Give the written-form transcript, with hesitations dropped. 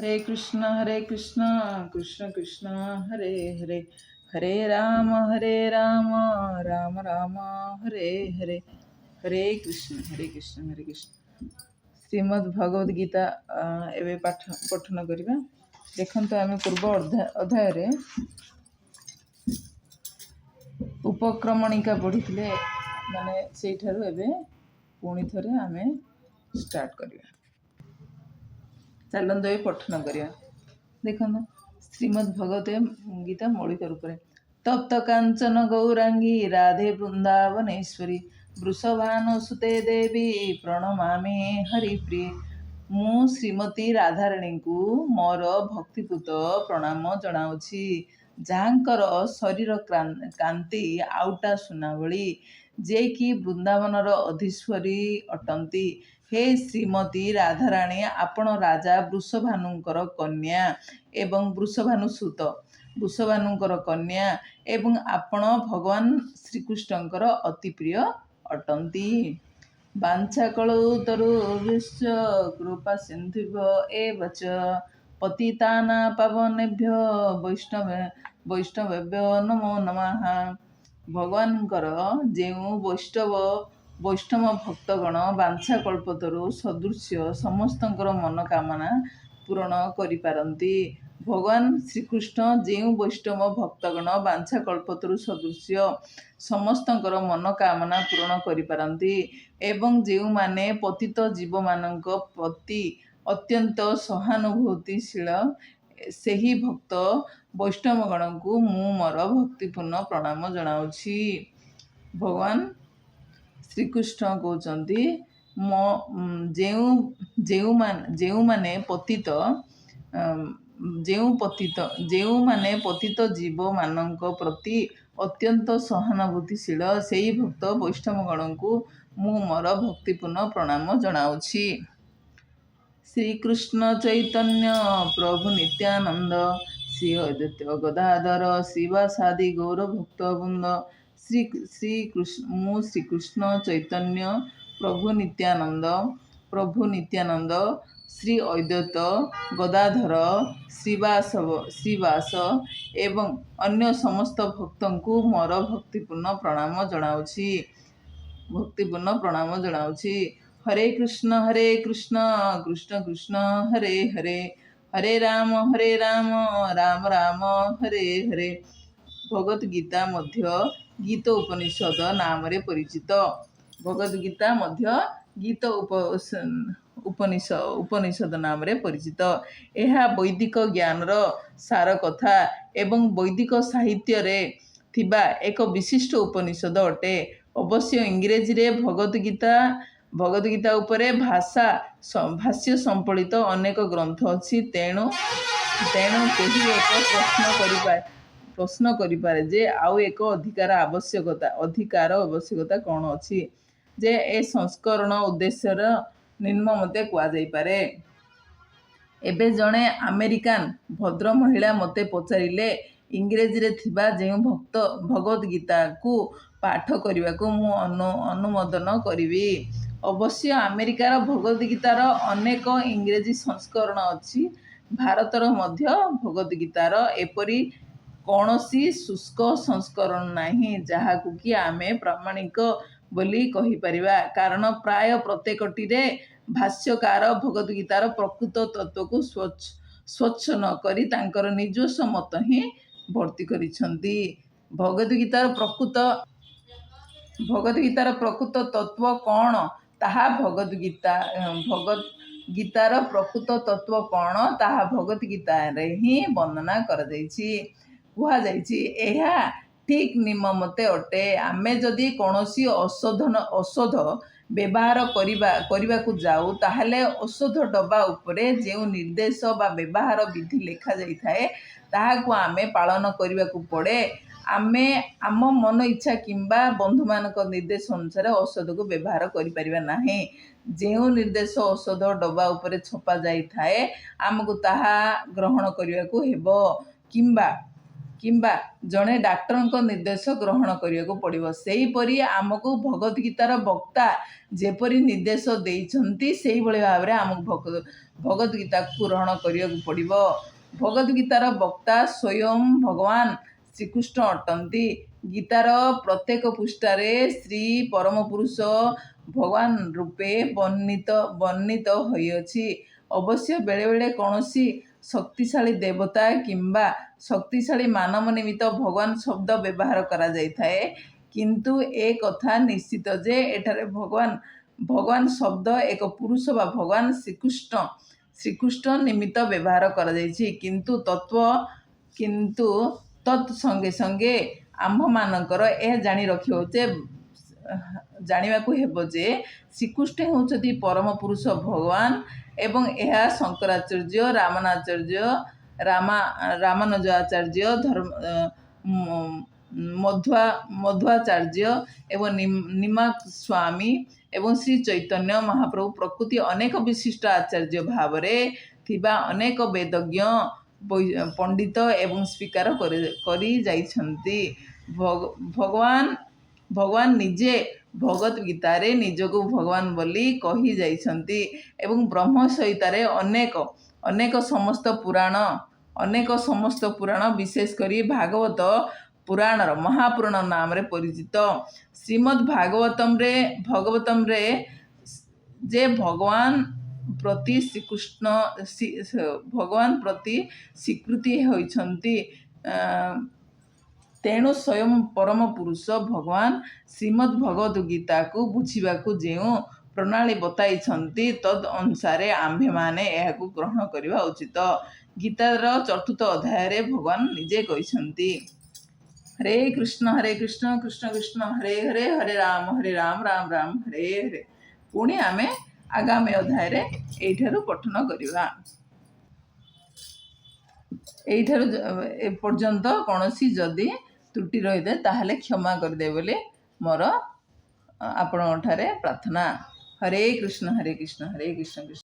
हरे कृष्ण कृष्ण कृष्ण हरे हरे, हरे राम राम राम हरे हरे, हरे कृष्ण हरे कृष्ण हरे कृष्ण। श्रीमद् भगवद गीता एवं पाठ पठन करवा। देखते आम पूर्व अध्याय उपक्रमणिका पढ़ी माने से पुणी थे आम स्टार्ट करवा। चलते पठन करवा। देखो श्रीमद् भगवते गीता मौलिक रूप से तप्त कांचन गौरांगी राधे वृंदावनेश्वरी वृषभानुसुते देवी प्रणमामि हरिप्रिय। मु श्रीमती राधाराणी को मोर भक्तिपूत प्रणाम जनाऊँगी, जहाँकर शरीर कांति आउटा सुना भली, जे कि वृंदावनर अधीश्वरी अटंती। हे श्रीमती राधाराणी, आपण राजा वृषभानुंकर कन्या एवं वृषभानुसुत वृषभानुंकर कन्या एवं आपण भगवान श्रीकृष्णंकर अति प्रिय अटंती। वाञ्छाकल्पतरुभ्यश्च कृपा सिन्धुभ्यो एव च पतितानां पावनेभ्यो वैष्णवेभ्यो नमो नमः। भगवानଙ୍କର ଯେଉଁ ବୈଷ୍ଣବ ଭକ୍ତଗଣ ବାଞ୍ଛାକଳ୍ପତରୁ ସଦୃଶ୍ୟ ସମସ୍ତଙ୍କର ମନୋକାମନା ପୂରଣ କରିପାରନ୍ତି। ଭଗବାନ ଶ୍ରୀକୃଷ୍ଣ ଯେଉଁ ବୈଷ୍ଣବ ଭକ୍ତଗଣ ବାଞ୍ଛାକଳ୍ପତରୁ ସଦୃଶ୍ୟ ସମସ୍ତଙ୍କର ମନୋକାମନା ପୂରଣ କରିପାରନ୍ତି ଏବଂ ଯେଉଁମାନେ ପତିତ ଜୀବମାନଙ୍କ ପ୍ରତି ଅତ୍ୟନ୍ତ ସହାନୁଭୂତିଶୀଳ, ସେହି ଭକ୍ତ ବୈଷ୍ଣବଗଣଙ୍କୁ ମୁଁ ମୋର ଭକ୍ତିପୂର୍ଣ୍ଣ ପ୍ରଣାମ ଜଣାଉଛି। ଭଗବାନ ଶ୍ରୀକୃଷ୍ଣ କହୁଛନ୍ତି, ଯେଉଁମାନେ ପତିତ ଜୀବମାନଙ୍କ ପ୍ରତି ଅତ୍ୟନ୍ତ ସହାନୁଭୂତିଶୀଳ, ସେହି ଭକ୍ତ ବୈଷ୍ଣବଗଣଙ୍କୁ ମୁଁ ମୋର ଭକ୍ତିପୂର୍ଣ୍ଣ ପ୍ରଣାମ ଜଣାଉଛି। ଶ୍ରୀକୃଷ୍ଣ ଚୈତନ୍ୟ ପ୍ରଭୁ ନିତ୍ୟାନନ୍ଦ ଶ୍ରୀ ଅଦ୍ୱୈତ ଗଦାଧର ଶ୍ରୀବାସାଦି ଗୌରଭକ୍ତବୃନ୍ଦ। ମୁଁ ଶ୍ରୀକୃଷ୍ଣ ଚୈତନ୍ୟ ପ୍ରଭୁ ନିତ୍ୟାନନ୍ଦ ଶ୍ରୀ ଅଦ୍ୱୈତ ଗଦାଧର ଶ୍ରୀବାସ ଏବଂ ଅନ୍ୟ ସମସ୍ତ ଭକ୍ତଙ୍କୁ ମୋର ଭକ୍ତିପୂର୍ଣ୍ଣ ପ୍ରଣାମ ଜଣାଉଛି। ହରେ କୃଷ୍ଣ କୃଷ୍ଣ କୃଷ୍ଣ ହରେ ହରେ, ହରେ ରାମ ରାମ ରାମ ହରେ ହରେ। ଭଗବତ ଗୀତା ମଧ୍ୟ ଗୀତ ଉପନିଷଦ ନାମରେ ପରିଚିତ। ଭଗବତ ଗୀତା ମଧ୍ୟ ଗୀତ ଉପନିଷଦ ନାମରେ ପରିଚିତ। ଏହା ବୈଦିକ ଜ୍ଞାନର ସାର କଥା ଏବଂ ବୈଦିକ ସାହିତ୍ୟରେ ଥିବା ଏକ ବିଶିଷ୍ଟ ଉପନିଷଦ ଅଟେ। ଅବଶ୍ୟ ଇଂରାଜୀରେ ଭଗବତ ଗୀତା ଉପରେ ଭାଷ୍ୟ ସମ୍ବଳିତ ଅନେକ ଗ୍ରନ୍ଥ ଅଛି। ତେଣୁ କେହି ଏକ ପ୍ରଶ୍ନ କରିପାରେ ଯେ ଆଉ ଏକ ଅଧିକାର ଆବଶ୍ୟକତା କ'ଣ ଅଛି, ଯେ ଏ ସଂସ୍କରଣ ଉଦ୍ଦେଶ୍ୟର ନିମ୍ନମତେ କୁହାଯାଇପାରେ। ଏବେ ଜଣେ ଆମେରିକାନ ଭଦ୍ରମହିଳା ମୋତେ ପଚାରିଲେ, ଇଂରାଜୀରେ ଥିବା ଯେଉଁ ଭଗବତ ଗୀତାକୁ ପାଠ କରିବାକୁ ମୁଁ ଅନୁମୋଦନ କରିବି। ଅବଶ୍ୟ ଆମେରିକାର ଭଗବତ ଗୀତାର ଅନେକ ଇଂରାଜୀ ସଂସ୍କରଣ ଅଛି। ଭାରତର ମଧ୍ୟ ଭଗବତ ଗୀତାର ଏପରି କୌଣସି ଶୁଷ୍କ ସଂସ୍କରଣ ନାହିଁ, ଯାହାକୁ କି ଆମେ ପ୍ରାମାଣିକ ବୋଲି କହିପାରିବା, କାରଣ ପ୍ରାୟ ପ୍ରତ୍ୟେକଟିରେ ଭାଷ୍ୟକାର ଭଗବତ ଗୀତାର ପ୍ରକୃତ ତତ୍ତ୍ୱକୁ ସ୍ୱଚ୍ଛ ନ କରି ତାଙ୍କର ନିଜସ୍ୱ ମତ ହିଁ ଭର୍ତ୍ତି କରିଛନ୍ତି। ଭଗବତ ଗୀତାର ପ୍ରକୃତ ତତ୍ତ୍ୱ କ'ଣ, ତାହା ଭଗବତ ଗୀତାରେ ହିଁ ବର୍ଣ୍ଣନା କରାଯାଇଛି। କୁହାଯାଇଛି, ଏହା ଠିକ୍ ନିମ୍ନମତେ ଅଟେ। ଆମେ ଯଦି କୌଣସି ଔଷଧ ବ୍ୟବହାର କରିବାକୁ ଯାଉ, ତାହେଲେ ଔଷଧ ଡବା ଉପରେ ଯେଉଁ ନିର୍ଦ୍ଦେଶ ବା ବ୍ୟବହାର ବିଧି ଲେଖାଯାଇଥାଏ, ତାହାକୁ ଆମେ ପାଳନ କରିବାକୁ ପଡ଼େ। ଆମେ ଆମ ମନ ଇଚ୍ଛା କିମ୍ବା ବନ୍ଧୁମାନଙ୍କ ନିର୍ଦ୍ଦେଶ ଅନୁସାରେ ଔଷଧକୁ ବ୍ୟବହାର କରିପାରିବା ନାହିଁ। ଯେଉଁ ନିର୍ଦ୍ଦେଶ ଔଷଧ ଡବା ଉପରେ ଛପା ଯାଇଥାଏ, ଆମକୁ ତାହା ଗ୍ରହଣ କରିବାକୁ ହେବ, କିମ୍ବା କିମ୍ବା ଜଣେ ଡାକ୍ତରଙ୍କ ନିର୍ଦ୍ଦେଶ ଗ୍ରହଣ କରିବାକୁ ପଡ଼ିବ। ସେହିପରି ଆମକୁ ଭଗବତ ଗୀତାର ବକ୍ତା ଯେପରି ନିର୍ଦ୍ଦେଶ ଦେଇଛନ୍ତି ସେଇଭଳି ଭାବରେ ଆମକୁ ଭଗବତ ଗୀତାକୁ ଗ୍ରହଣ କରିବାକୁ ପଡ଼ିବ। ଭଗବତ ଗୀତାର ବକ୍ତା ସ୍ୱୟଂ ଭଗବାନ ଶ୍ରୀକୃଷ୍ଣ ଅଟନ୍ତି। ଗୀତାର ପ୍ରତ୍ୟେକ ପୃଷ୍ଠାରେ ଶ୍ରୀ ପରମ ପୁରୁଷ ଭଗବାନ ରୂପେ ବର୍ଣ୍ଣିତ ହୋଇଅଛି। ଅବଶ୍ୟ ବେଳେବେଳେ କୌଣସି ଶକ୍ତିଶାଳୀ ଦେବତା କିମ୍ବା ଶକ୍ତିଶାଳୀ ମାନବ ନିମିତ୍ତ ଭଗବାନ ଶବ୍ଦ ବ୍ୟବହାର କରାଯାଇଥାଏ, କିନ୍ତୁ ଏ କଥା ନିଶ୍ଚିତ ଯେ ଏଠାରେ ଭଗବାନ ଶବ୍ଦ ଏକ ପୁରୁଷ ବା ଭଗବାନ ଶ୍ରୀକୃଷ୍ଣ ନିମିତ୍ତ ବ୍ୟବହାର କରାଯାଇଛି। କିନ୍ତୁ ତତ୍ ସଙ୍ଗେ ସଙ୍ଗେ ଆମ୍ଭମାନଙ୍କର ଏହା ଜାଣିବାକୁ ହେବ ଯେ ଶ୍ରୀକୃଷ୍ଣ ହେଉଛନ୍ତି ପରମ ପୁରୁଷ ଭଗବାନ ଏବଂ ଏହା ଶଙ୍କରାଚାର୍ଯ୍ୟ, ରାମାନୁଜାଚାର୍ଯ୍ୟ, ମଧ୍ୱାଚାର୍ଯ୍ୟ ଏବଂ ନିମାକ ସ୍ୱାମୀ ଏବଂ ଶ୍ରୀ ଚୈତନ୍ୟ ମହାପ୍ରଭୁ ପ୍ରକୃତି ଅନେକ ବିଶିଷ୍ଟ ଆଚାର୍ଯ୍ୟ ଭାବରେ ଥିବା ଅନେକ ବେଦଜ୍ଞ ପଣ୍ଡିତ ଏବଂ ସ୍ୱୀକାର କରି ଯାଇଛନ୍ତି। ଭଗବାନ ନିଜେ ଭଗବତ ଗୀତାରେ ନିଜକୁ ଭଗବାନ ବୋଲି କହି ଯାଇଛନ୍ତି ଏବଂ ବ୍ରହ୍ମ ସଂହିତାରେ ଅନେକ ସମସ୍ତ ପୁରାଣ ବିଶେଷ କରି ଭାଗବତ ପୁରାଣର ମହାପୁରାଣ ନାମରେ ପରିଚିତ। ଶ୍ରୀମଦ୍ ଭାଗବତମରେ ଯେ ଭଗବାନ ପ୍ରତି ସ୍ୱୀକୃତି ହୋଇଛନ୍ତି, ତେଣୁ ସ୍ୱୟଂ ପରମ ପୁରୁଷ ଭଗବାନ ଶ୍ରୀମଦ୍ ଭଗବତ ଗୀତାକୁ ବୁଝିବାକୁ ଯେଉଁ ପ୍ରଣାଳୀ ବତାଇଛନ୍ତି ତଦ୍ ଅନୁସାରେ ଆମ୍ଭେମାନେ ଏହାକୁ ଗ୍ରହଣ କରିବା ଉଚିତ। ଗୀତାର 4th ଅଧ୍ୟାୟରେ ଭଗବାନ ନିଜେ କହିଛନ୍ତି, ହରେ କୃଷ୍ଣ କୃଷ୍ଣ କୃଷ୍ଣ ହରେ ହରେ, ହରେ ରାମ ରାମ ରାମ ହରେ ହରେ। ପୁଣି ଆମେ ଆଗାମୀ ଅଧ୍ୟାୟରେ ଏଇଠାରୁ ପଠନ କରିବା। ଏଇଠାରୁ ଏପର୍ଯ୍ୟନ୍ତ କୌଣସି ଯଦି ତ୍ରୁଟି ରହିଥାଏ ତାହେଲେ କ୍ଷମା କରିଦେବେ ବୋଲି ମୋର ଆପଣଙ୍କ ଠାରେ ପ୍ରାର୍ଥନା। ହରେ କୃଷ୍ଣ କୃଷ୍ଣ କୃଷ୍ଣ